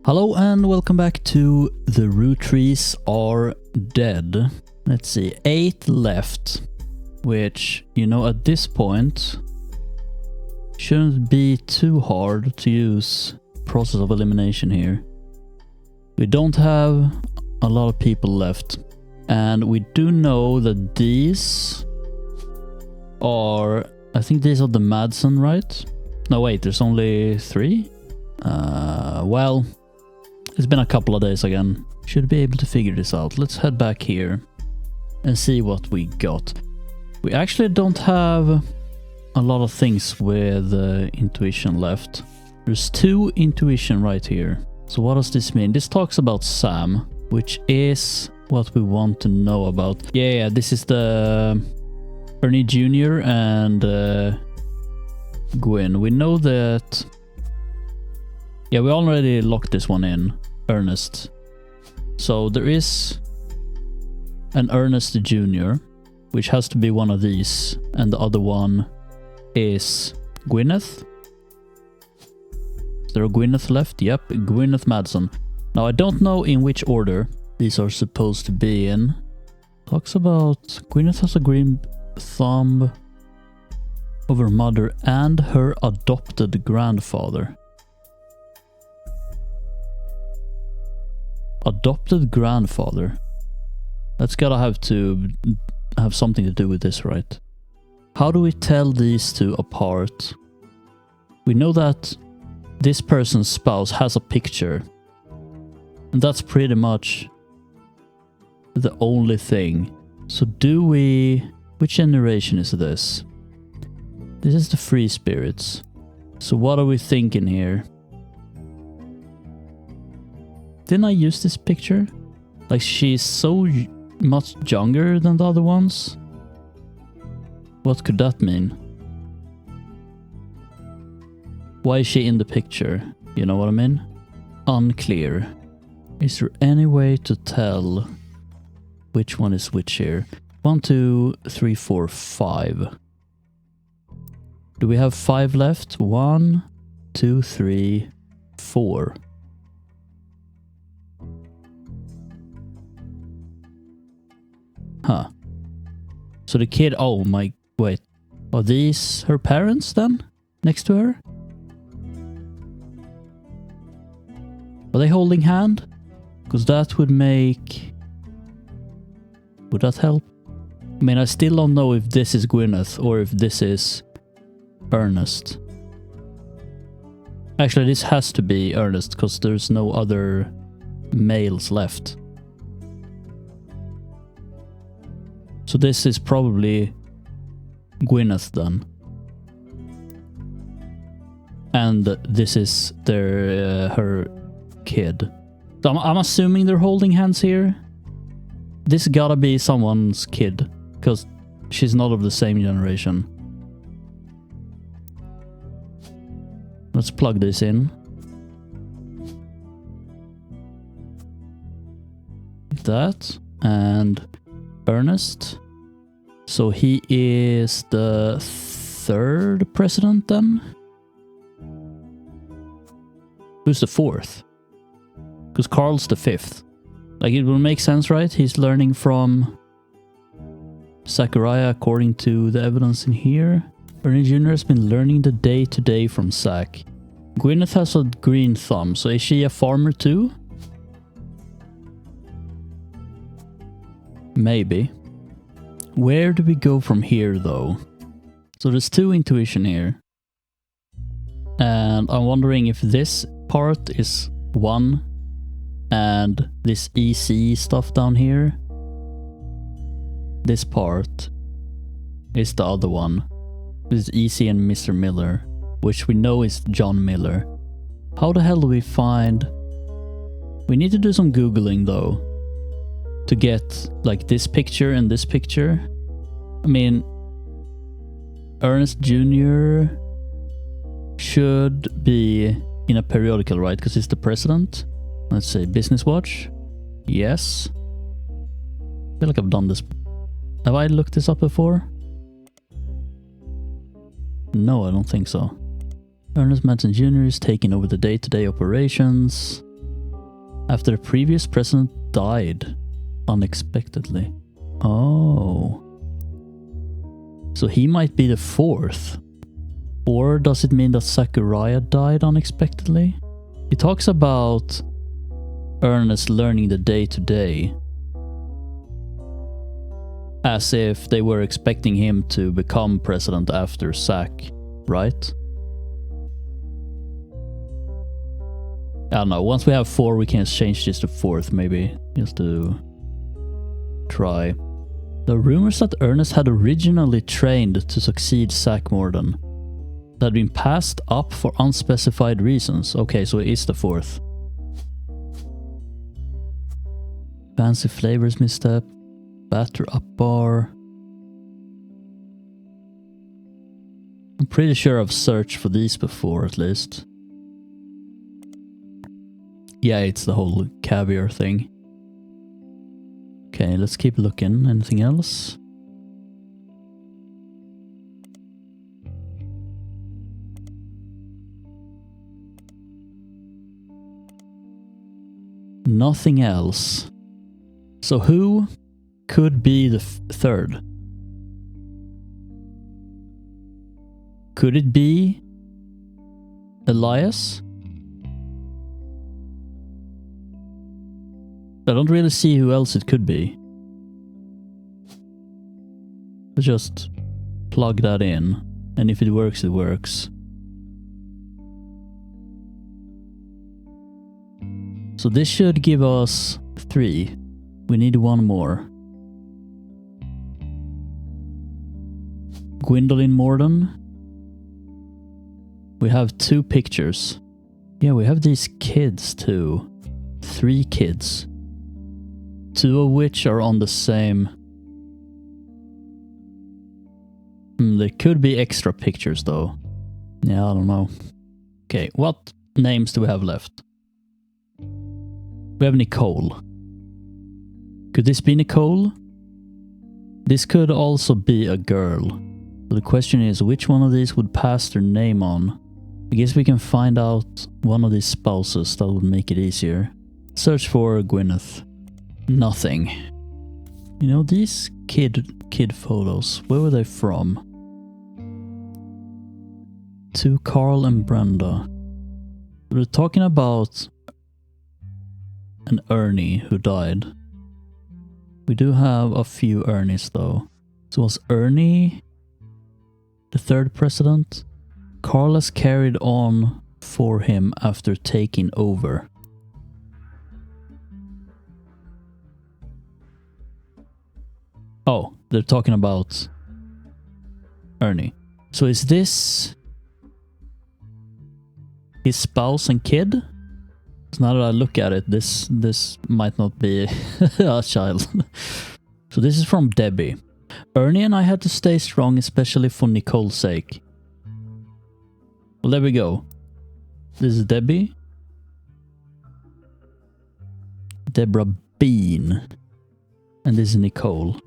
Hello and welcome back to The Rootrees Are Dead. Let's see, 8 left, which, you know, at this point shouldn't be too hard to use process of elimination here. We don't have a lot of people left, and we do know that these are, I think these are the Madsen, right? No, wait, there's only 3? Well, it's been a couple of days again. Should be able to figure this out. Let's head back here and see what we got. We actually don't have a lot of things with intuition left. There's 2 intuition right here. So what does this mean? This talks about Sam, which is what we want to know about. Yeah, this is the Ernie Jr. and Gwyn. We know that... Yeah, we already locked this one in. Ernest. So there is an Ernest Jr., which has to be one of these, and the other one is Gwyneth. Is there a Gwyneth left? Yep, Gwyneth Madsen. Now I don't know in which order these are supposed to be in. Talks about Gwyneth has a green thumb of her mother and her adopted grandfather. Adopted grandfather. That's gotta have something to do with this, right? How do we tell these two apart? We know that this person's spouse has a picture, and that's pretty much the only thing. So do we... Which generation is this? This is the free spirits. So what are we thinking here? Didn't I use this picture? Like, she's so much younger than the other ones? What could that mean? Why is she in the picture? You know what I mean? Unclear. Is there any way to tell which one is which here? 1, 2, 3, 4, 5. Do we have 5 left? 1, 2, 3, 4. Huh. So the kid... Oh my... Wait. Are these her parents then? Next to her? Are they holding hand? Because that would make... Would that help? I mean, I still don't know if this is Gwyneth or if this is Ernest. Actually, this has to be Ernest because there's no other males left. So this is probably Gwyneth then. And this is their her kid. So I'm assuming they're holding hands here. This gotta be someone's kid, because she's not of the same generation. Let's plug this in. Like that. And Ernest. So he is the 3rd president then? Who's the 4th? Because Carl's the 5th. Like, it will make sense, right? He's learning from Zachariah according to the evidence in here. Ernie Jr. has been learning the day-to-day from Zach. Gwyneth has a green thumb, so is she a farmer too? Maybe. Where do we go from here though? So there's 2 intuition here. And I'm wondering if this part is 1 and this EC stuff down here. This part is the other one. This is EC and Mr. Miller, which we know is John Miller. How the hell do we find... We need to do some Googling though, to get like this picture and this picture. I mean, Ernest Jr. should be in a periodical, right? Because he's the president. Let's say Business Watch. Yes. I feel like I've done this. Have I looked this up before? No, I don't think so. Ernest Madsen Jr. is taking over the day-to-day operations. after the previous president died unexpectedly. Oh. So he might be the fourth. Or does it mean that Zachariah died unexpectedly? He talks about Ernest learning the day-to-day. As if they were expecting him to become president after Zach, right? I don't know, once we have 4 we can change this to 4th maybe, just to try. The rumors that Ernest had originally trained to succeed Zach Morden that had been passed up for unspecified reasons. Okay, so it is the 4th. Fancy flavors misstep. Batter up bar. I'm pretty sure I've searched for these before at least. Yeah, it's the whole caviar thing. Okay, let's keep looking. Anything else? Nothing else. So who could be the third? Could it be Elias? I don't really see who else it could be. Let's just plug that in, and if it works, it works. So this should give us 3. We need 1 more. Gwendolyn Morden. We have 2 pictures. Yeah, we have these kids too. 3 kids. 2 of which are on the same... there could be extra pictures though. Yeah, I don't know. Okay, what names do we have left? We have Nicole. Could this be Nicole? This could also be a girl. So the question is, which one of these would pass their name on? I guess we can find out one of these spouses. That would make it easier. Search for Gwyneth. Nothing. You know, these kid photos, where were they from? To Carl and Brenda. We're talking about an Ernie who died. We do have a few Ernies though. So was Ernie the 3rd president? Carl has carried on for him after taking over. Oh, they're talking about Ernie. So is this his spouse and kid? So now that I look at it, this might not be a child. So this is from Debbie. Ernie and I had to stay strong, especially for Nicole's sake. Well, there we go. This is Debbie. Deborah Bean. And this is Nicole.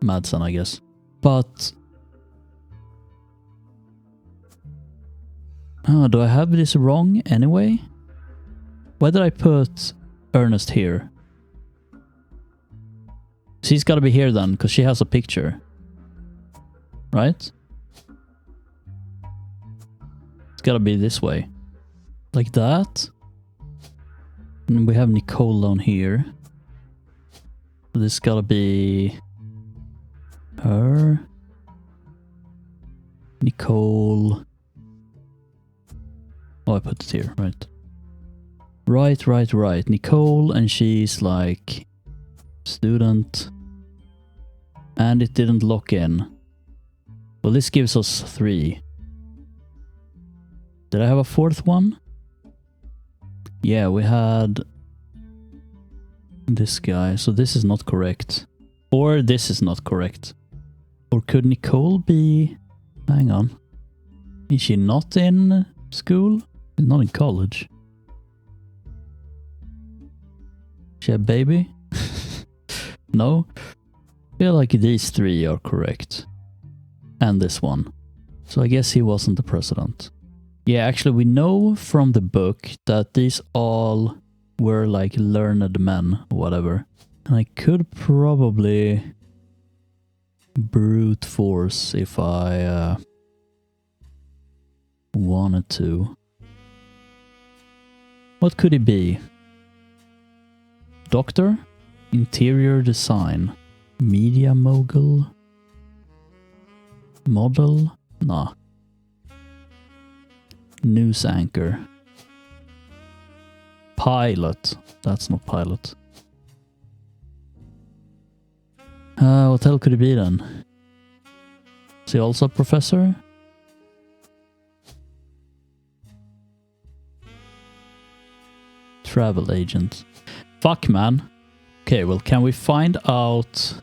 Madsen, I guess. But... oh, do I have this wrong anyway? Why did I put Ernest here? She's gotta be here then, because she has a picture. Right? It's gotta be this way. Like that. And we have Nicole down here. This gotta be... her. Nicole... oh, I put it here, right. Right. Nicole, and she's like... student. And it didn't lock in. Well, this gives us 3. Did I have a 4th one? Yeah, we had... this guy. So this is not correct. Or this is not correct. Or could Nicole be... hang on. Is she not in school? She's not in college. She a baby? No? I feel like these 3 are correct. And this one. So I guess he wasn't the president. Yeah, actually we know from the book that these all were like learned men or whatever. And I could probably brute force if I wanted to. What could it be? Doctor? Interior design? Media mogul? Model? Nah. News anchor? Pilot? That's not pilot. What hell could it be then? Is he also a professor? Travel agent. Fuck, man. Okay, well, can we find out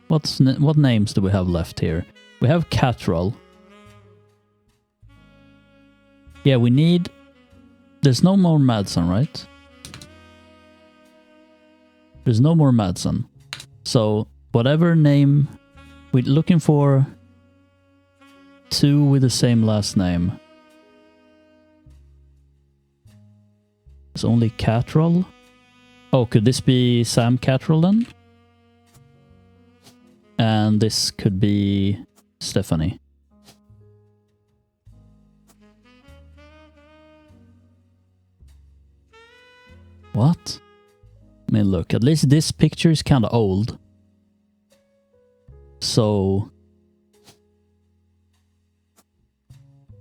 what names do we have left here? We have Catrol. Yeah, we need... There's no more Madsen, right? There's no more Madsen. So, whatever name... We're looking for 2 with the same last name. It's only Catrol. Oh, could this be Sam Catrol then? And this could be Stephanie. What? I mean, look, at least this picture is kind of old. So...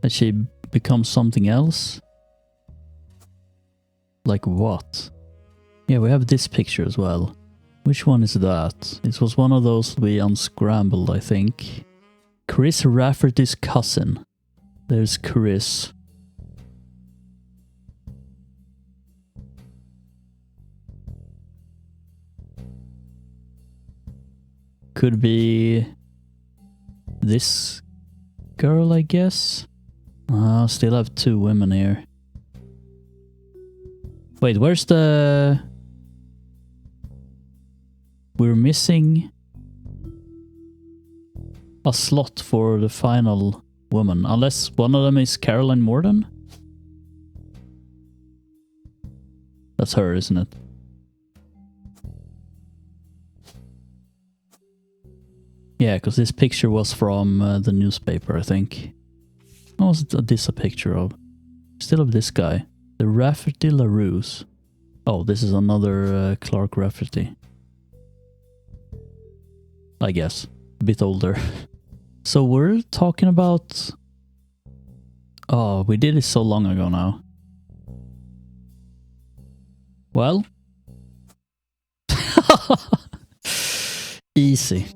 Has she become something else? Like what? Yeah, we have this picture as well. Which one is that? It was one of those we unscrambled, I think. Chris Rafferty's cousin. There's Chris. Could be this girl, I guess. Still have 2 women here. Wait, where's the... We're missing a slot for the final woman. Unless one of them is Caroline Morden? That's her, isn't it? Yeah, because this picture was from the newspaper, I think. What was this a picture of? Still of this guy. The Rafferty LaRue's. Oh, this is another Clark Rafferty. I guess. A bit older. So we're talking about... Oh, we did it so long ago now. Well. Easy.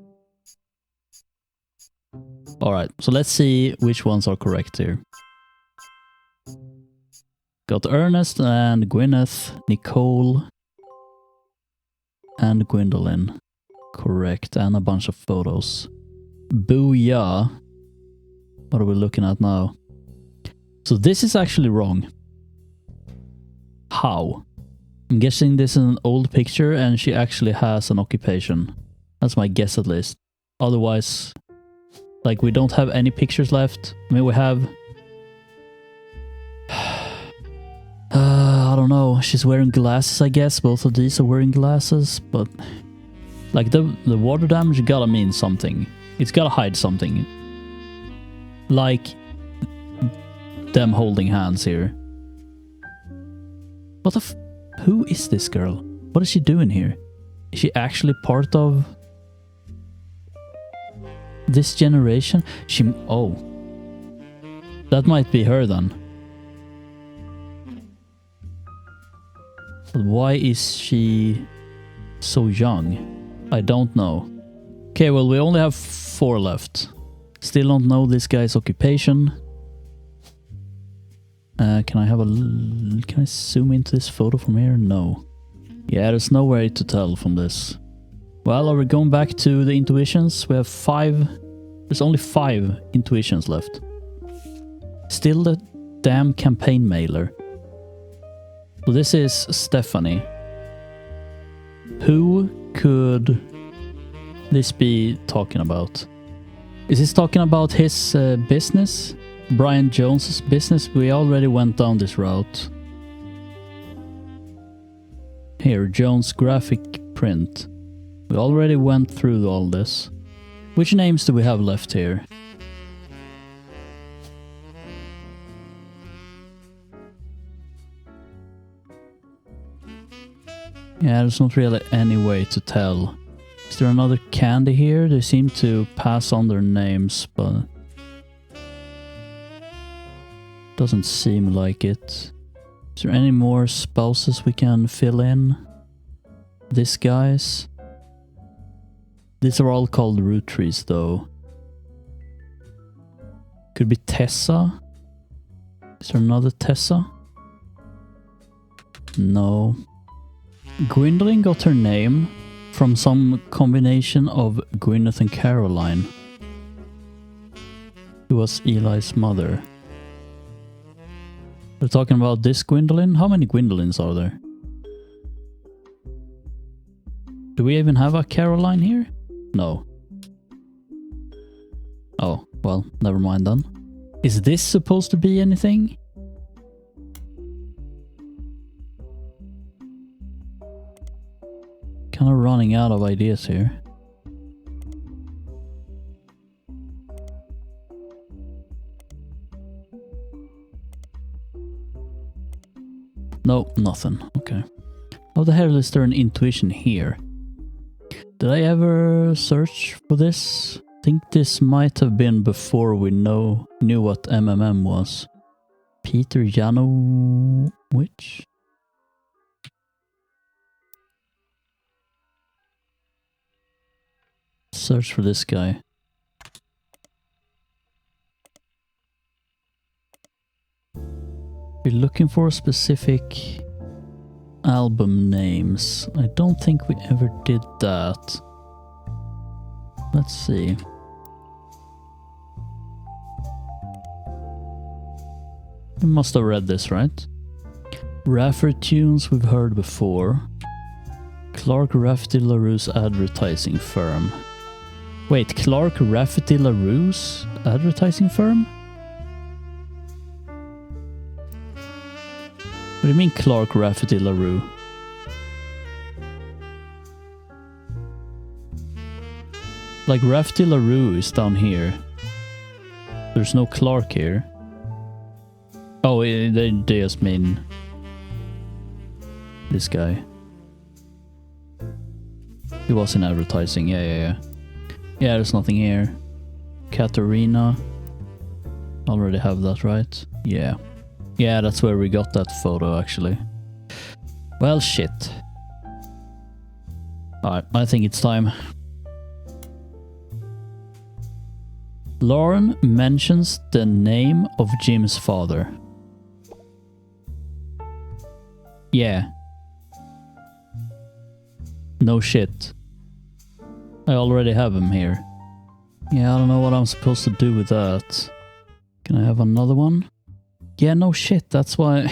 Alright, so let's see which ones are correct here. Got Ernest and Gwyneth, Nicole, and Gwendolyn. Correct, and a bunch of photos. Booyah. What are we looking at now? So this is actually wrong. How? I'm guessing this is an old picture and she actually has an occupation. That's my guess at least. Otherwise, like, we don't have any pictures left. I mean, we have... I don't know. She's wearing glasses, I guess. Both of these are wearing glasses, but... Like, the water damage gotta mean something. It's gotta hide something. Like... them holding hands here. What the who is this girl? What is she doing here? Is she actually part of... this generation? Oh. That might be her then. But why is she so young? I don't know. Okay, well, we only have 4 left. Still don't know this guy's occupation. Can I zoom into this photo from here? No. Yeah, there's no way to tell from this. Well, are we going back to the intuitions? We have 5... There's only 5 intuitions left. Still the damn campaign mailer. So this is Stephanie. Who could this be talking about? Is this talking about his business? Brian Jones's business. We already went down this route. Here, Jones Graphic Print. We already went through all this. Which names do we have left here? Yeah, there's not really any way to tell. Is there another candy here? They seem to pass on their names, but doesn't seem like it. Is there any more spouses we can fill in? This guy's? These are all called Rootrees though. Could be Tessa. Is there another Tessa? No. Gwendolyn got her name from some combination of Gwyneth and Caroline, who was Eli's mother. We're talking about this Gwendolyn? How many Gwendolyns are there? Do we even have a Caroline here? No. Oh, well, never mind then. Is this supposed to be anything? Kind of running out of ideas here. No, nothing. Okay. How the hell is there an intuition here? Did I ever search for this? I think this might have been before we knew what MMM was. Peter Janowicz? Search for this guy. We're looking for specific album names. I don't think we ever did that. Let's see. We must have read this, right? Raffer tunes we've heard before. Clark Rafferty LaRue's advertising firm. Wait, Clark Rafferty LaRue's advertising firm? What do you mean Clark Rafferty LaRue? Like Rafferty LaRue is down here. There's no Clark here. Oh, they just mean this guy. He was in advertising, yeah. Yeah, there's nothing here. Katarina. Already have that, right? Yeah. Yeah, that's where we got that photo, actually. Well, shit. Alright, I think it's time. Lauren mentions the name of Jim's father. Yeah. No shit. I already have him here. Yeah, I don't know what I'm supposed to do with that. Can I have another one? Yeah, no shit, that's why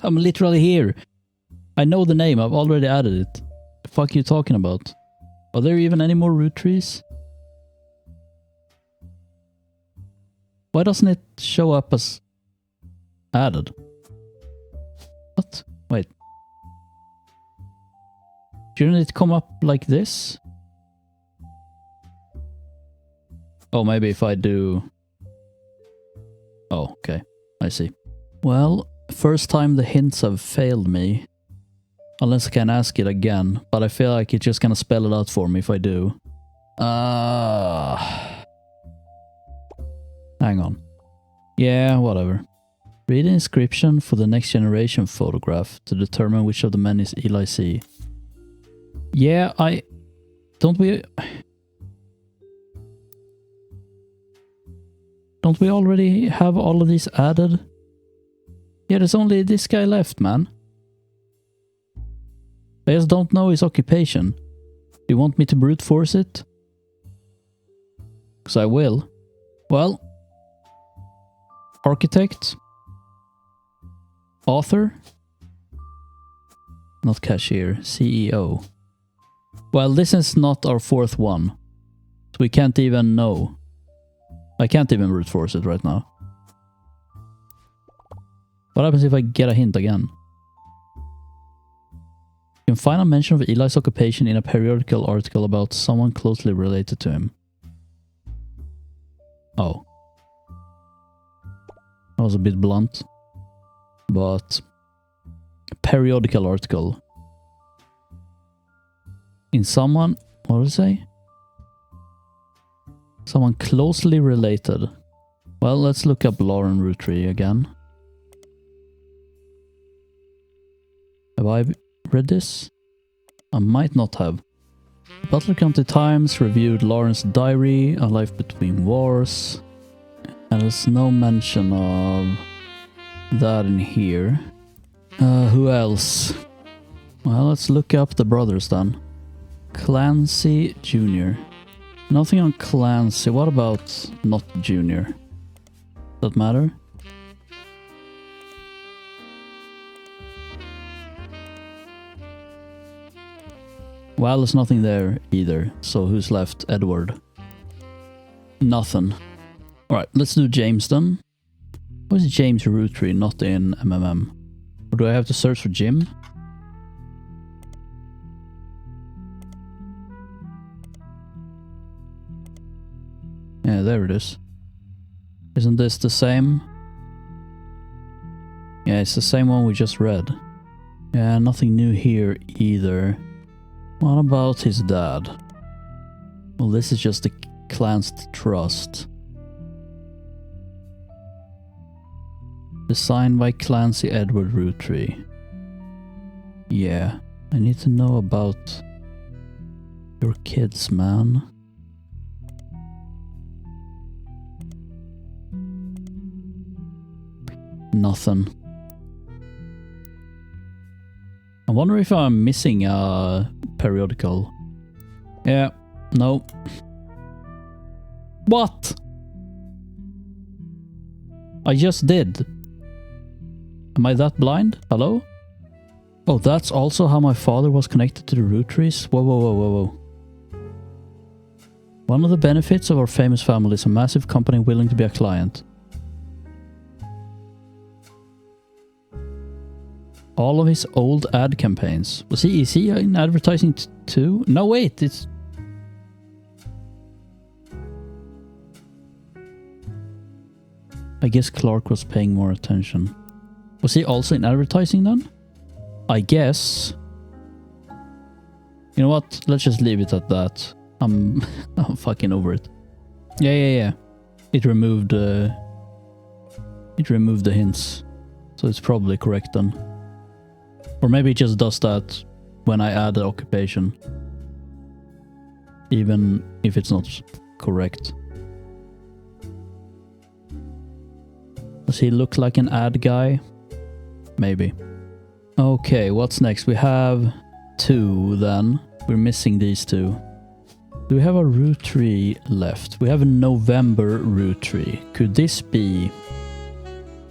I'm literally here. I know the name, I've already added it. The fuck are you talking about? Are there even any more Rootrees? Why doesn't it show up as added? What? Wait. Shouldn't it come up like this? Oh, maybe if I do... Oh, okay. I see. Well, first time the hints have failed me. Unless I can ask it again. But I feel like it's just gonna spell it out for me if I do. Hang on. Yeah, whatever. Read the inscription for the next generation photograph to determine which of the men is Eli C. Yeah, Don't we already have all of these added? Yeah, there's only this guy left, man. I just don't know his occupation. Do you want me to brute force it? Because I will. Well. Architect. Author. Not cashier. CEO. Well, this is not our fourth one. So we can't even know. I can't even brute force it right now. What happens if I get a hint again? You can find a mention of Eli's occupation in a periodical article about someone closely related to him. Oh. That was a bit blunt. But... periodical article. In someone... what did it say? Someone closely related. Well, let's look up Lauren Roottree again. Have I read this? I might not have. Butler County Times reviewed Lauren's diary, A Life Between Wars. And there's no mention of that in here. Who else? Well, let's look up the brothers then. Clancy Jr. Nothing on Clancy. What about not Jr.? Does that matter? Well, there's nothing there either. So who's left? Edward. Nothing. Alright, let's do James then. Why is James Roottree not in MMM? Or do I have to search for Jim? Yeah, there it is. Isn't this the same? Yeah, it's the same one we just read. Yeah, nothing new here either. What about his dad? Well, this is just the clan's trust. Designed by Clancy Edward Roottree. Yeah, I need to know about your kids, man. Nothing. I wonder if I'm missing a periodical. Yeah, no. What? I just did. Am I that blind? Hello? Oh, that's also how my father was connected to the Rootrees? Whoa, whoa, whoa, whoa, whoa. One of the benefits of our famous family is a massive company willing to be a client. All of his old ad campaigns. Is he in advertising too? No, wait, it's... I guess Clark was paying more attention. Was he also in advertising then? I guess. You know what? Let's just leave it at that. I'm fucking over it. Yeah. It removed the hints. So it's probably correct then. Or maybe it just does that when I add the occupation. Even if it's not correct. Does he look like an ad guy? Maybe. Okay, what's next? We have 2 then. We're missing these 2. Do we have a Roottree left? We have a November Roottree. Could this be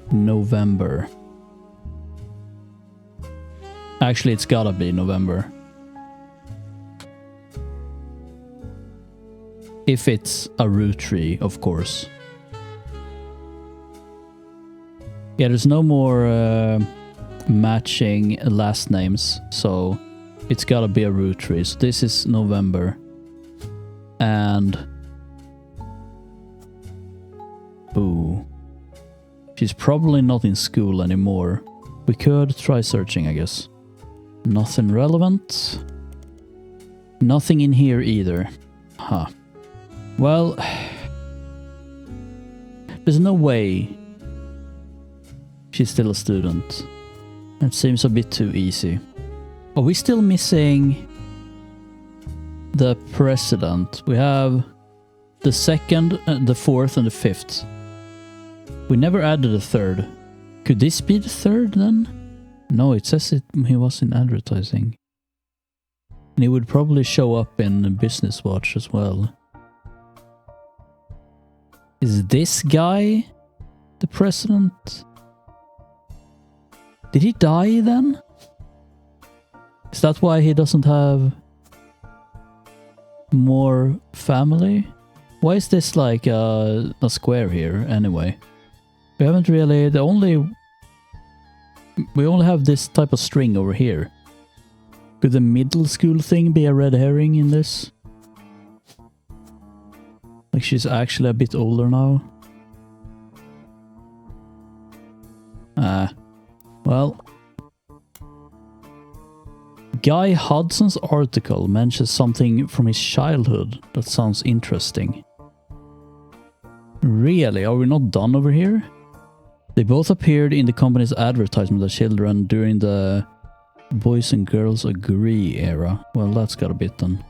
November? Actually, it's gotta be November. If it's a Roottree, of course. Yeah, there's no more matching last names, so it's gotta be a Roottree. So this is November. And... ooh. She's probably not in school anymore. We could try searching, I guess. Nothing relevant. Nothing in here either. Huh. Well... there's no way she's still a student. It seems a bit too easy. Are we still missing the president? We have the 2nd, the 4th, and the 5th. We never added a 3rd. Could this be the 3rd then? No, it says he was in advertising. And he would probably show up in Business Watch as well. Is this guy the president? Did he die then? Is that why he doesn't have more family? Why is this like a square here anyway? We haven't really... the only we only have this type of string over here. Could the middle school thing be a red herring in this? Like she's actually a bit older now. Well. Guy Hudson's article mentions something from his childhood that sounds interesting. Really? Are we not done over here? They both appeared in the company's advertisement as children during the Boys and Girls Agree era. Well, that's got a bit done.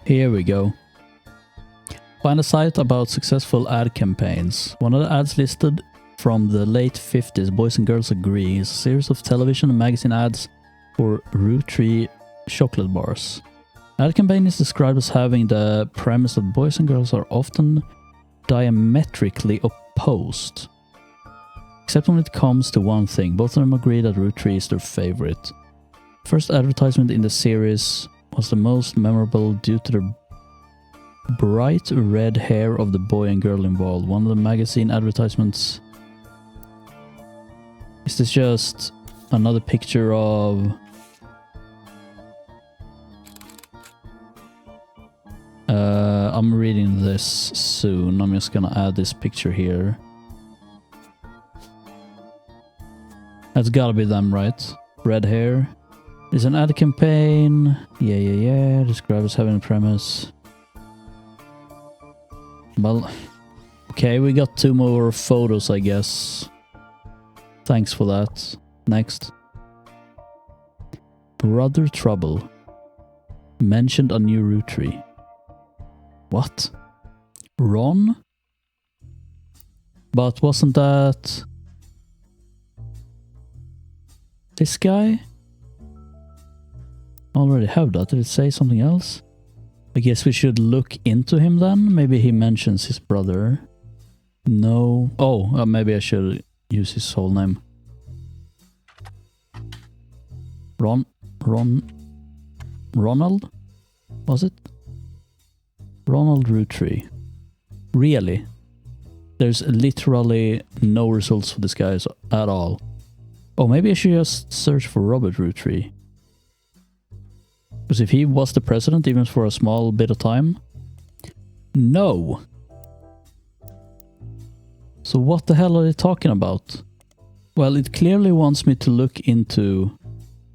Here we go. Find a site about successful ad campaigns. One of the ads listed from the late 50s, Boys and Girls Agree, is a series of television and magazine ads for Roottree chocolate bars. The ad campaign is described as having the premise that boys and girls are often diametrically opposed. Except when it comes to one thing, both of them agree that Roottree is their favorite. First advertisement in the series was the most memorable due to the bright red hair of the boy and girl involved. One of the magazine advertisements... Is this just another picture of... I'm reading this soon. I'm just gonna add this picture here. That's gotta be them, right? Red hair. There's an ad campaign. Yeah. Described as having a premise. Well, okay, we got 2 more photos, I guess. Thanks for that. Next. Brother Trouble mentioned a new Roottree. What? Ron? But wasn't that... this guy? I already have that. Did it say something else? I guess we should look into him then. Maybe he mentions his brother. No. Oh, maybe I should use his whole name. Ronald? Was it? Ronald Roottree. Really? There's literally no results for this guy at all. Oh, maybe I should just search for Robert Roottree. Because if he was the president, even for a small bit of time... No! So what the hell are they talking about? Well, it clearly wants me to look into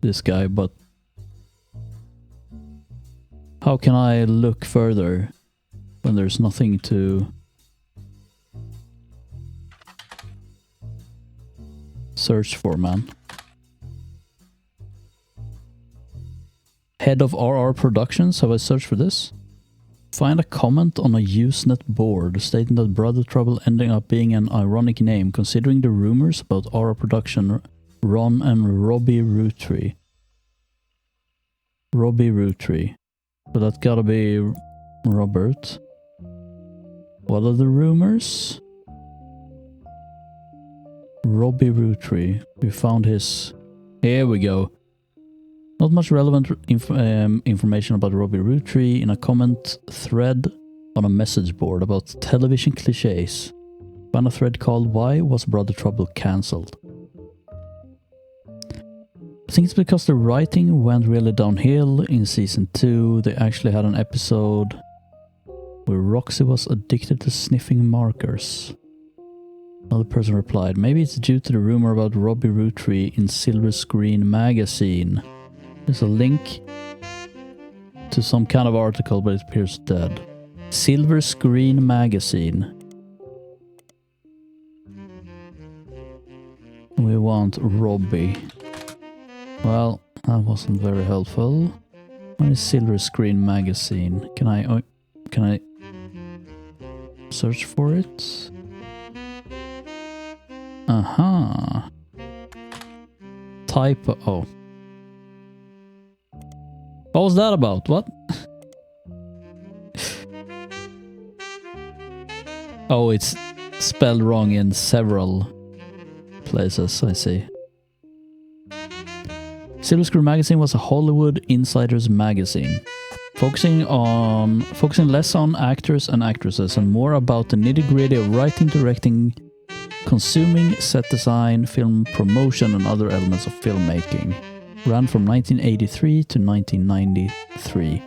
this guy, but... how can I look further when there's nothing to... search for, man? Head of RR Productions, have I searched for this? Find a comment on a Usenet board stating that Brother Trouble ending up being an ironic name considering the rumors about RR Production, Ron and Robbie Roottree. Robbie Roottree. So that gotta be Robert. What are the rumors? Robbie Roottree. We found his... Here we go. Not much relevant information about Robbie Roottree in a comment thread on a message board about television cliches. Found a thread called Why Was Brother Trouble Cancelled? I think it's because the writing went really downhill in season 2. They actually had an episode where Roxy was addicted to sniffing markers. Another person replied, maybe it's due to the rumor about Robbie Roottree in Silver Screen magazine. There's a link to some kind of article, but it appears dead. Silver Screen magazine. We want Robbie. Well, that wasn't very helpful. What is Silver Screen magazine? Can I search for it? Aha. Typo. Oh. What was that about? What? Oh, it's spelled wrong in several places, I see. Silver Screen Magazine was a Hollywood insiders magazine, focusing less on actors and actresses and more about the nitty-gritty of writing, directing, Consuming set design, film promotion, and other elements of filmmaking. Ran from 1983 to 1993.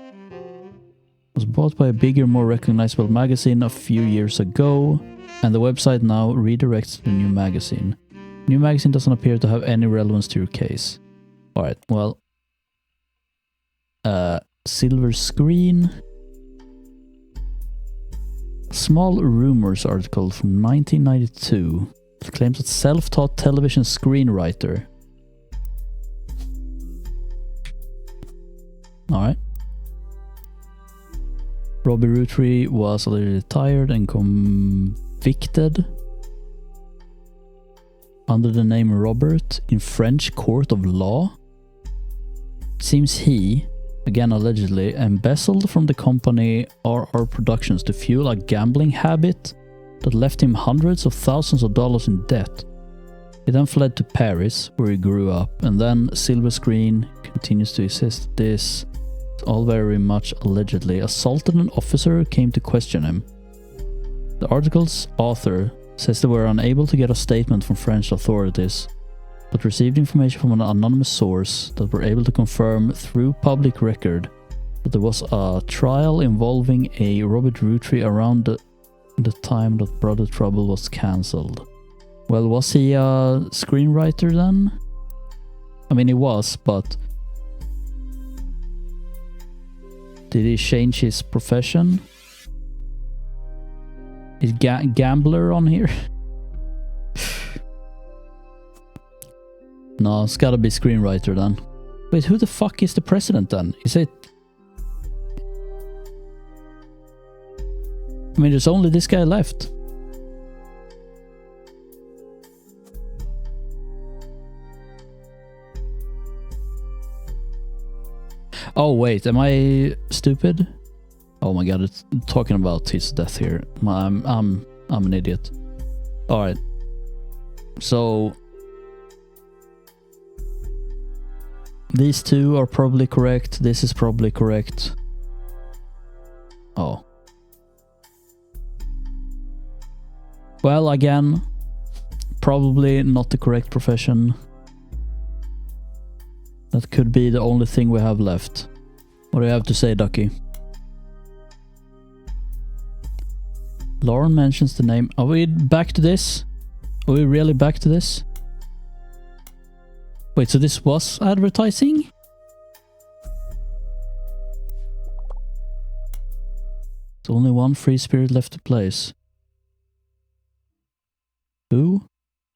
Was bought by a bigger, more recognizable magazine a few years ago, and the website now redirects to the new magazine. New magazine doesn't appear to have any relevance to your case. Alright, well... Silver screen... Small Rumors article from 1992 claims that self-taught television screenwriter. Alright. Robbie Roottree was already retired and convicted under the name Robert in French court of law. Seems he, again allegedly, embezzled from the company RR Productions to fuel a gambling habit that left him hundreds of thousands of dollars in debt. He then fled to Paris, where he grew up, and then Silver Screen continues to exist. This is all very much allegedly. Assaulted an officer who came to question him. The article's author says they were unable to get a statement from French authorities, but received information from an anonymous source that were able to confirm through public record that there was a trial involving a Robert Roottree around the time that Brother Trouble was cancelled. Well, was he a screenwriter then? I mean, he was, but did he change his profession? Is gambler on here? No, it's gotta be screenwriter then. Wait, who the fuck is the president then? Is it... I mean, there's only this guy left. Oh wait, am I stupid? Oh my god, it's talking about his death here. I'm an idiot. Alright. So... these two are probably correct. This is probably correct. Oh. Well, again, probably not the correct profession. That could be the only thing we have left. What do you have to say, Ducky? Lauren mentions the name. Are we back to this? Are we really back to this? Wait, so this was advertising? There's only one free spirit left to place. Who?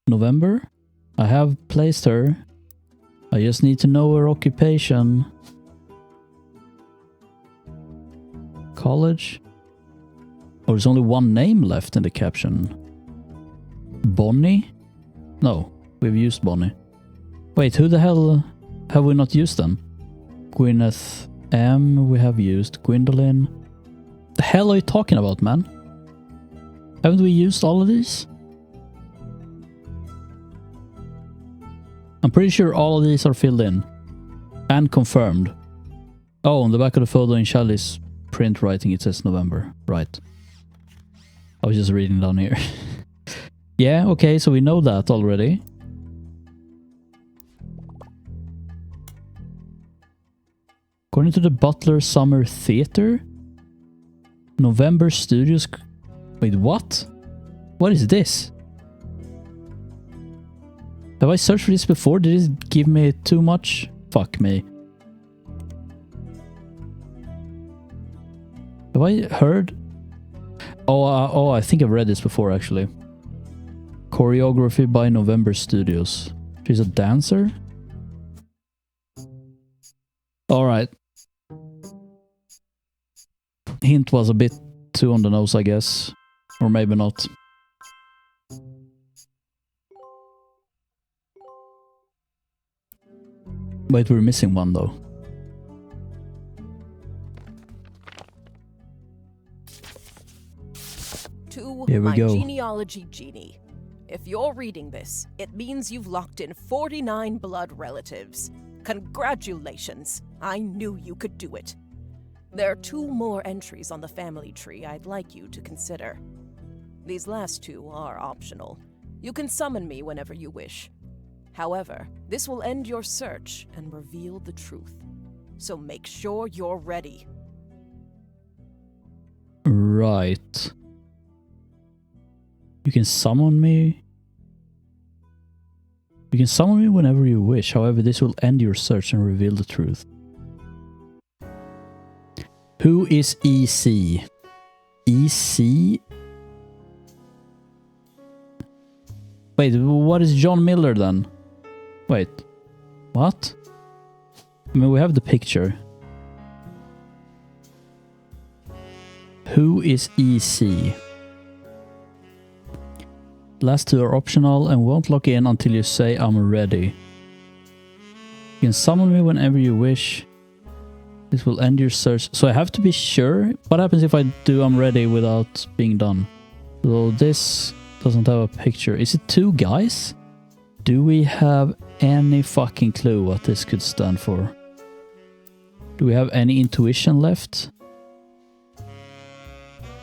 November? I have placed her. I just need to know her occupation. College? Oh, there's only one name left in the caption. Bonnie? No, we've used Bonnie. Wait, who the hell have we not used then? Gwyneth M we have used. Gwendolyn. The hell are you talking about, man? Haven't we used all of these? I'm pretty sure all of these are filled in. And confirmed. Oh, on the back of the photo in Shelly's print writing it says November. Right. I was just reading down here. Yeah, okay, so we know that already. According to the Butler Summer Theater, November Studios... Wait, what? What is this? Have I searched for this before? Did it give me too much? Fuck me. Have I heard? Oh, I think I've read this before actually. Choreography by November Studios. She's a dancer? Alright. Hint was a bit too on the nose, I guess. Or maybe not. Wait, we're missing one though. To Here we my go. genealogy genie. If you're reading this, it means you've locked in 49 blood relatives. Congratulations. I knew you could do it. There are 2 more entries on the family tree I'd like you to consider. These last 2 are optional. You can summon me whenever you wish. However, this will end your search and reveal the truth. So make sure you're ready. Right. You can summon me. You can summon me whenever you wish. However, this will end your search and reveal the truth. Who is EC? EC? Wait, what is John Miller then? Wait. What? I mean, we have the picture. Who is EC? Last two are optional and won't lock in until you say I'm ready. You can summon me whenever you wish. This will end your search. So I have to be sure. What happens if I do I'm ready without being done? So this doesn't have a picture. Is it two guys? Do we have any fucking clue what this could stand for? Do we have any intuition left?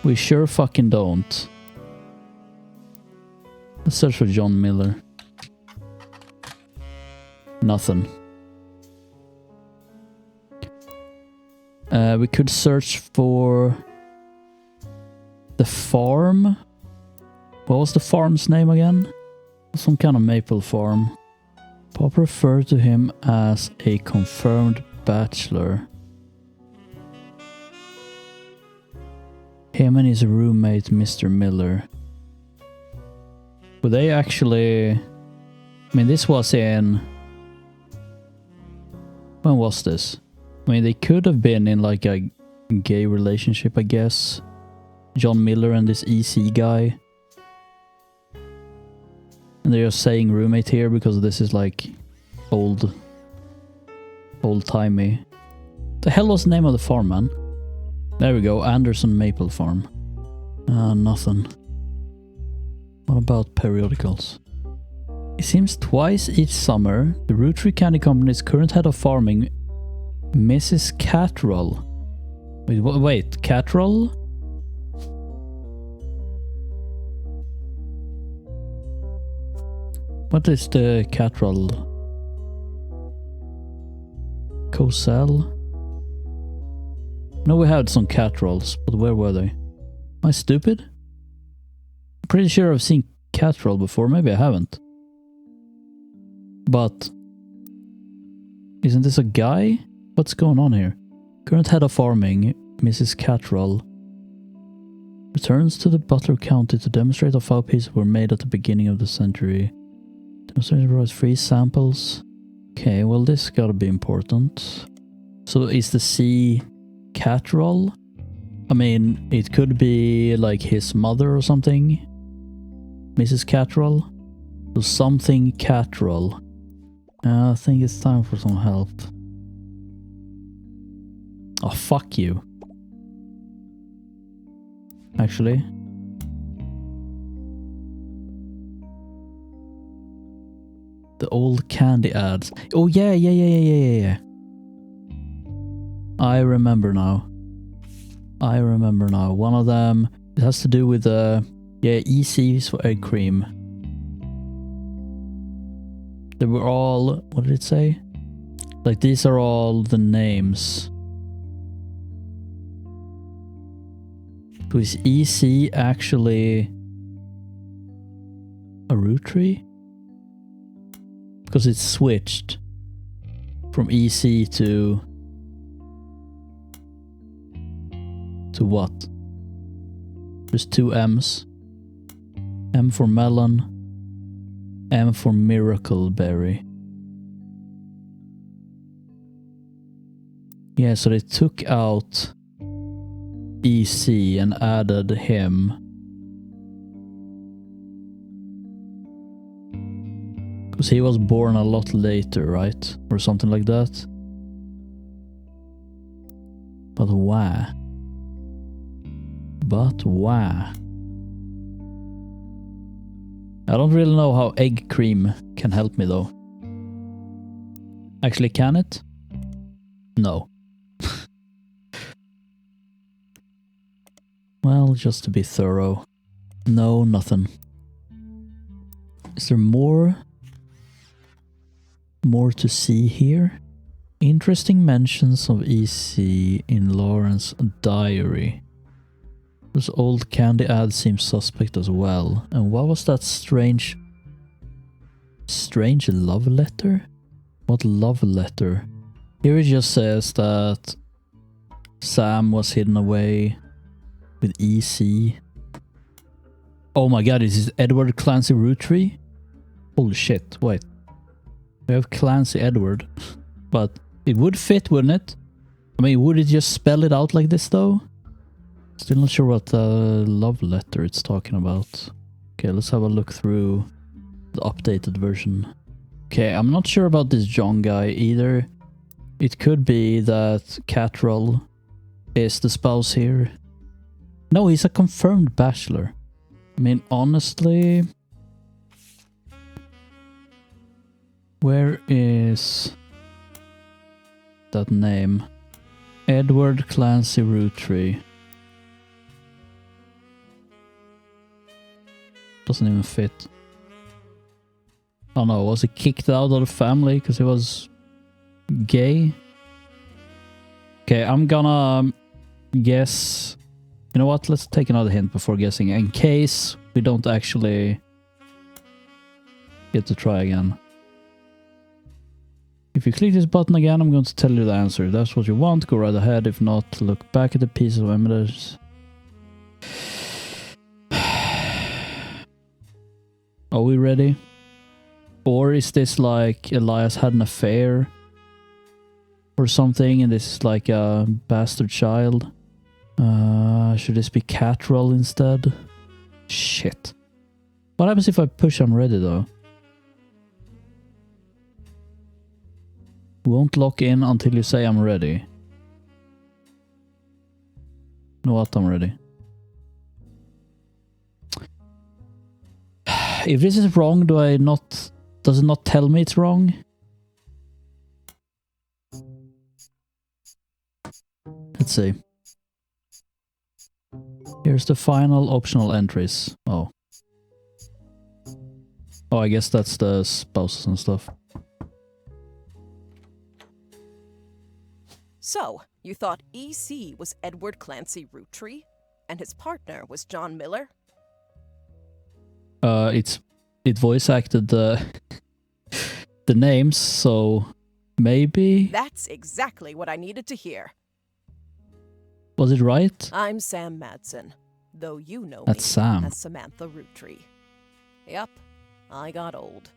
We sure fucking don't. Let's search for John Miller. Nothing. We could search for the farm. What was the farm's name again? Some kind of maple farm. Pop referred to him as a confirmed bachelor. Him and his roommate, Mr. Miller. Were they actually... I mean, this was in... When was this? I mean, they could have been in like a gay relationship, I guess. John Miller and this EC guy. And they're saying roommate here because this is like old-timey. The hell was the name of the farm, man? There we go, Anderson Maple Farm. Nothing. What about periodicals? It seems twice each summer, the Roottree Candy Company's current head of farming, Mrs. Cattrall. Wait, Cattrall? What is the Cattrall? Cosell? No, we had some Cattralls, but where were they? Am I stupid? I'm pretty sure I've seen Cattrall before, maybe I haven't. But... isn't this a guy? What's going on here? Current head of farming, Mrs. Cattrall, returns to the Butler County to demonstrate how foul pieces were made at the beginning of the century. Demonstration provides free samples. Okay, well this gotta be important. So is the C Cattrall? I mean, it could be like his mother or something. Mrs. Cattrall? So something Cattrall. I think it's time for some help. Oh, fuck you. Actually. The old candy ads. Oh yeah. I remember now. One of them, it has to do with ECs for egg cream. They were all, what did it say? Like these are all the names. So is EC actually a Roottree? Because it's switched from EC to what? There's two M's. M for melon, M for miracle berry. Yeah, so they took out EC and added him. Because he was born a lot later, right? Or something like that. But why? I don't really know how egg cream can help me though. Actually, can it? No. Well, just to be thorough. No, nothing. Is there more to see here? Interesting mentions of EC in Lauren's diary. Those old candy ads seem suspect as well. And what was that strange love letter? What love letter? Here it just says that Sam was hidden away with EC. Oh my god, is this Edward Clancy Roottree? Holy shit, wait. We have Clancy Edward. But it would fit, wouldn't it? I mean, would it just spell it out like this though? Still not sure what love letter it's talking about. Okay, let's have a look through the updated version. Okay, I'm not sure about this John guy either. It could be that Catrol is the spouse here. No, he's a confirmed bachelor. I mean, honestly... Where is that name? Edward Clancy Roottree. Doesn't even fit. Oh no, was he kicked out of the family because he was gay? Okay, I'm gonna guess... You know what, let's take another hint before guessing, in case we don't actually get to try again. If you click this button again, I'm going to tell you the answer. If that's what you want, go right ahead. If not, look back at the piece of evidence. Are we ready? Or is this like Elias had an affair or something and this is like a bastard child? Should this be Catrol instead? Shit. What happens if I push I'm ready though? Won't lock in until you say I'm ready. Know what, I'm ready. If this is wrong, does it not tell me it's wrong? Let's see. Here's the final optional entries. Oh. Oh, I guess that's the spouses and stuff. So, you thought EC was Edward Clancy Roottree, and his partner was John Miller? It voice acted the names, so maybe... That's exactly what I needed to hear. Was it right? I'm Sam Madsen, though you know That's me Sam. as Samantha Roottree. Yep, I got old.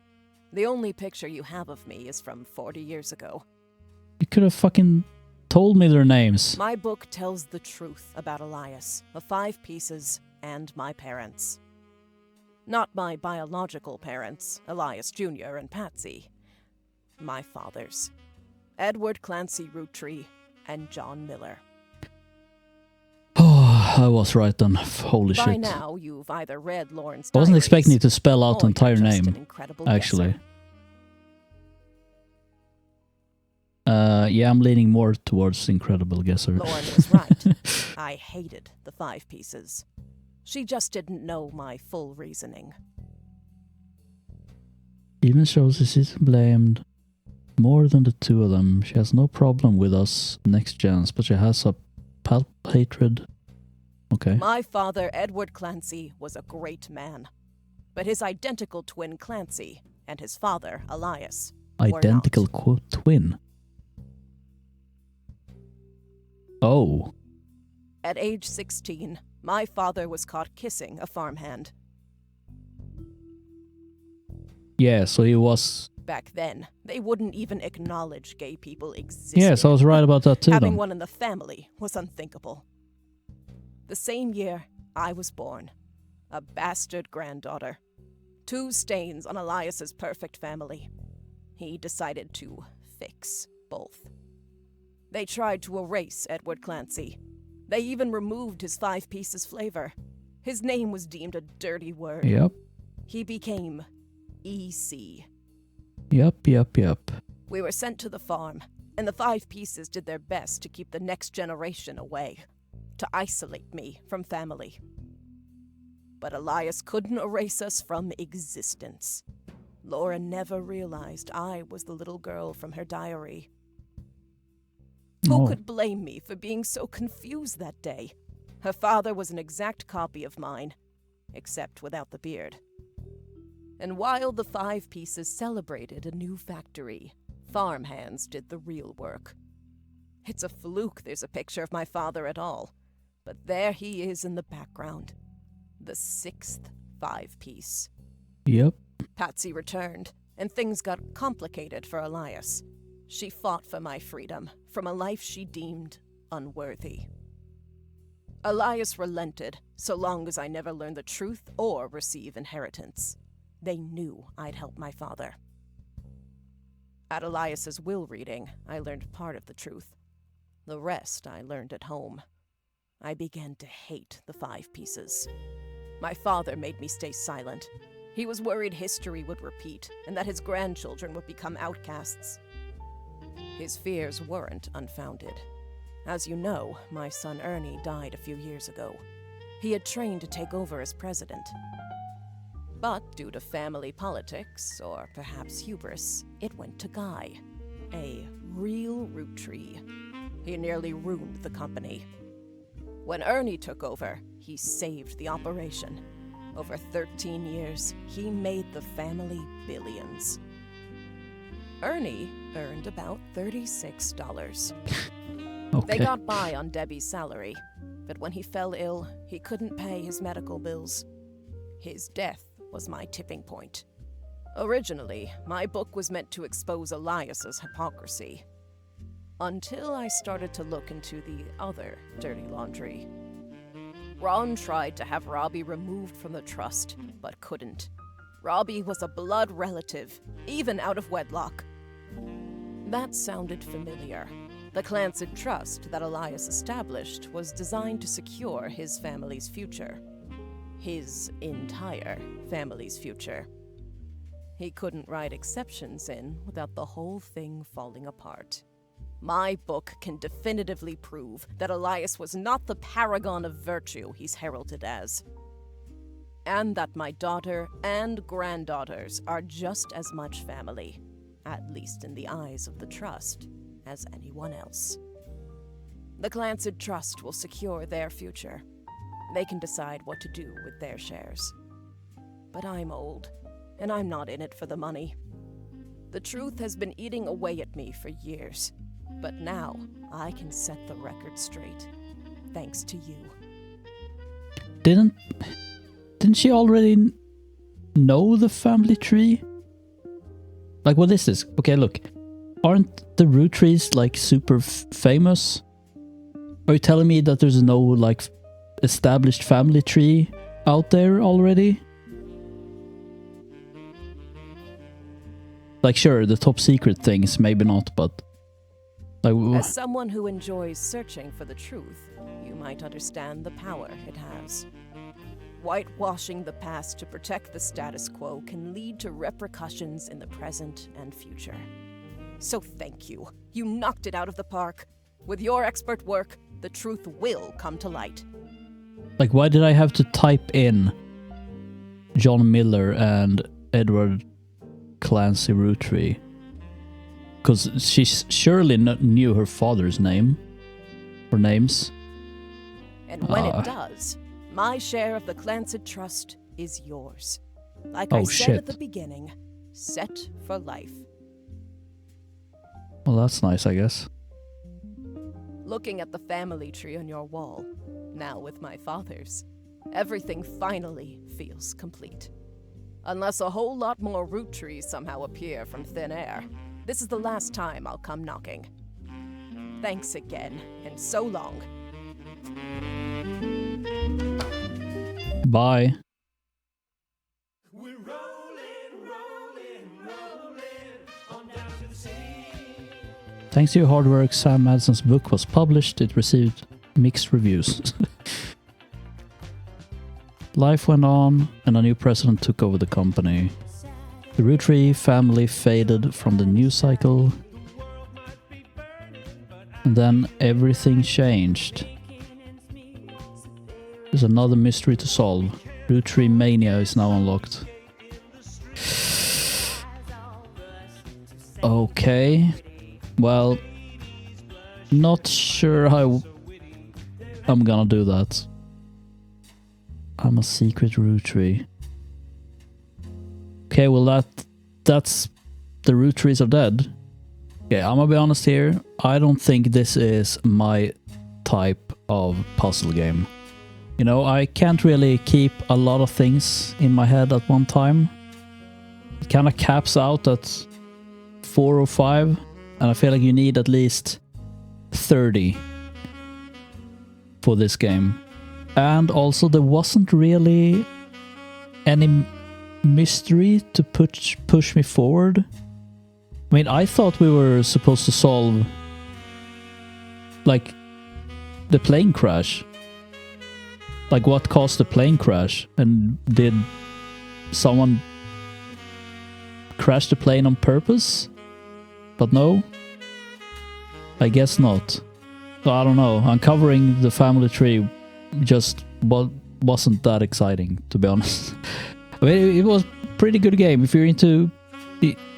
The only picture you have of me is from 40 years ago. You could have fucking told me their names. My book tells the truth about Elias, the 5 pieces, and my parents. Not my biological parents, Elias Jr. and Patsy. My fathers, Edward Clancy Roottree and John Miller. Oh, I was right then. Holy shit. By now, you've either read Lauren's I wasn't diaries, expecting you to spell out the or entire you're just name, an incredible actually. guesser. Yeah, I'm leaning more towards Incredible Guesser. Lauren was right. I hated the 5 pieces. She just didn't know my full reasoning. Even shows is blamed more than the 2 of them. She has no problem with us next gens, but she has a hatred. Okay. My father, Edward Clancy, was a great man. But his identical twin, Clancy, and his father, Elias, were Identical not. twin. Oh. At age 16, my father was caught kissing a farmhand. Yeah, so he was... Back then, they wouldn't even acknowledge gay people existed. Yes, I was right about that too. Having then. one in the family was unthinkable. The same year, I was born. A bastard granddaughter. 2 stains on Elias's perfect family. He decided to fix both. They tried to erase Edward Clancy. They even removed his 5 pieces flavor. His name was deemed a dirty word. Yep. He became EC. Yep. We were sent to the farm, and the 5 pieces did their best to keep the next generation away, to isolate me from family. but Elias couldn't erase us from existence. Laura never realized I was the little girl from her diary. Who could blame me for being so confused that day? Her father was an exact copy of mine, except without the beard. And while the 5 pieces celebrated a new factory, farmhands did the real work. It's a fluke there's a picture of my father at all, but there he is in the background. The 6th 5-piece. Yep. Patsy returned, and things got complicated for Elias. She fought for my freedom from a life she deemed unworthy. Elias relented, so long as I never learned the truth or receive inheritance. They knew I'd help my father. At Elias's will reading, I learned part of the truth. The rest I learned at home. I began to hate the 5 pieces. My father made me stay silent. He was worried history would repeat and that his grandchildren would become outcasts. His fears weren't unfounded. As you know, my son Ernie died a few years ago. He had trained to take over as president. But due to family politics, or perhaps hubris, it went to Guy, a real Roottree. He nearly ruined the company. When Ernie took over, he saved the operation. Over 13 years, he made the family billions. Ernie earned about $36. Okay. They got by on Debbie's salary, but when he fell ill, he couldn't pay his medical bills. His death was my tipping point. Originally, my book was meant to expose Elias's hypocrisy. Until I started to look into the other dirty laundry. Ron tried to have Robbie removed from the trust, but couldn't. Robbie was a blood relative, even out of wedlock. That sounded familiar. The Clancy Trust that Elias established was designed to secure his family's future. His entire family's future. He couldn't write exceptions in without the whole thing falling apart. My book can definitively prove that Elias was not the paragon of virtue he's heralded as. And that my daughter and granddaughters are just as much family, at least in the eyes of the trust, as anyone else. The Clancy Trust will secure their future. They can decide what to do with their shares. But I'm old, and I'm not in it for the money. The truth has been eating away at me for years. But now, I can set the record straight. Thanks to you. Didn't she already know the family tree? Like, what is this? Okay, look. Aren't the Rootrees, like, super famous? Are you telling me that there's no, like, established family tree out there already? Like, sure, the top secret things, maybe not, but... like, as someone who enjoys searching for the truth, you might understand the power it has. Whitewashing the past to protect the status quo can lead to repercussions in the present and future. So thank you. You knocked it out of the park. With your expert work, the truth will come to light. like, why did I have to type in John Miller and Edward Clancy Roottree? Because she surely knew her father's name. Or names. And when it does, my share of the Clancy Trust is yours. Like I said at the beginning, set for life. Well, that's nice, I guess. Looking at the family tree on your wall, now with my father's, everything finally feels complete. Unless a whole lot more Rootrees somehow appear from thin air, this is the last time I'll come knocking. Thanks again, and so long. Bye. We're rolling on down to the sea. Thanks to your hard work, Sam Madsen's book was published. It received mixed reviews. Life went on, and a new president took over the company. The Roottree family faded from the news cycle, and then everything changed. There's another mystery to solve. Roottree Mania is now unlocked. Okay. Well, not sure how I'm gonna do that. I'm a secret Roottree. Okay, well that's the Rootrees are dead. Okay, I'm gonna be honest here. I don't think this is my type of puzzle game. You know, I can't really keep a lot of things in my head at one time. It kind of caps out at 4 or 5, and I feel like you need at least 30 for this game. And also there wasn't really any mystery to push me forward. I mean, I thought we were supposed to solve like the plane crash. Like what caused the plane crash, and did someone crash the plane on purpose? But no, I guess not. So I don't know, uncovering the family tree just wasn't that exciting, to be honest. I mean, it was a pretty good game. If you're into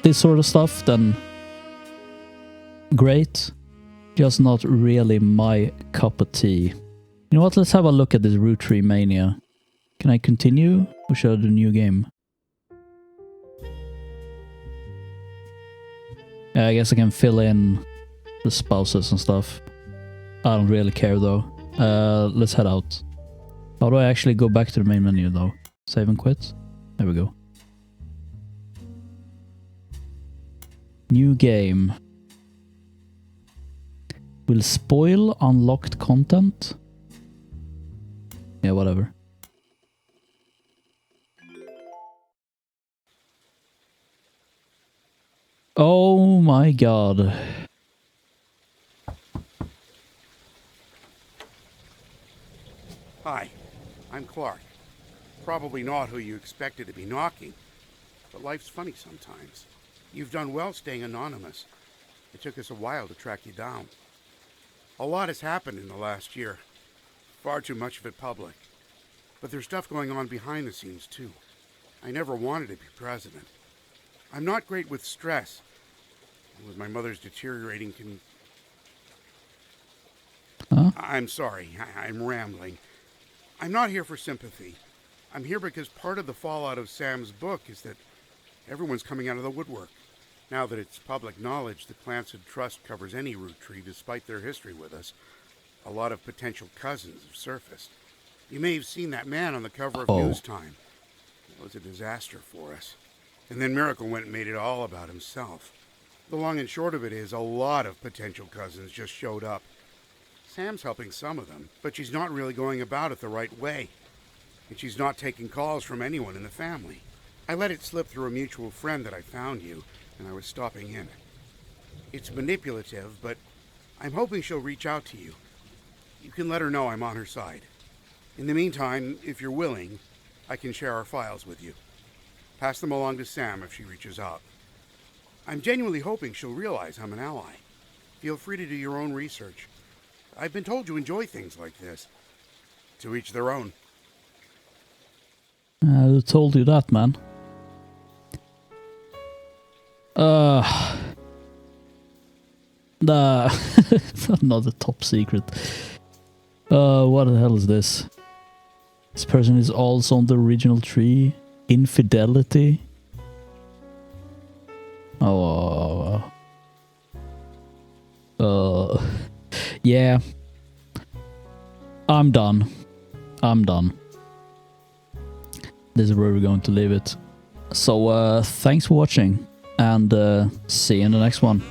this sort of stuff, then great. Just not really my cup of tea. You know what, let's have a look at this Roottree Mania. Can I continue, or should I do a new game? Yeah, I guess I can fill in the spouses and stuff. I don't really care though. Let's head out. How do I actually go back to the main menu though? Save and quit? There we go. New game. Will spoil unlocked content? Yeah, whatever. Oh my god. Hi, I'm Clark. Probably not who you expected to be knocking, but life's funny sometimes. You've done well staying anonymous. It took us a while to track you down. A lot has happened in the last year. Far too much of it public. But there's stuff going on behind the scenes too. I never wanted to be president. I'm not great with stress. And with my mother's deteriorating Huh? I'm sorry, I'm rambling. I'm not here for sympathy. I'm here because part of the fallout of Sam's book is that everyone's coming out of the woodwork. Now that it's public knowledge that Clancy Trust covers any Roottree despite their history with us, a lot of potential cousins have surfaced. You may have seen that man on the cover of News Time. It was a disaster for us. And then Miracle went and made it all about himself. The long and short of it is a lot of potential cousins just showed up. Sam's helping some of them, but she's not really going about it the right way. And she's not taking calls from anyone in the family. I let it slip through a mutual friend that I found you, and I was stopping in. It's manipulative, but I'm hoping she'll reach out to you. You can let her know I'm on her side. In the meantime, if you're willing, I can share our files with you. Pass them along to Sam if she reaches out. I'm genuinely hoping she'll realize I'm an ally. Feel free to do your own research. I've been told you enjoy things like this. To each their own. Who told you that, man? Another top secret. What the hell is this? This person is also on the original tree. Infidelity. Yeah. I'm done. This is where we're going to leave it. So, thanks for watching, and see you in the next one.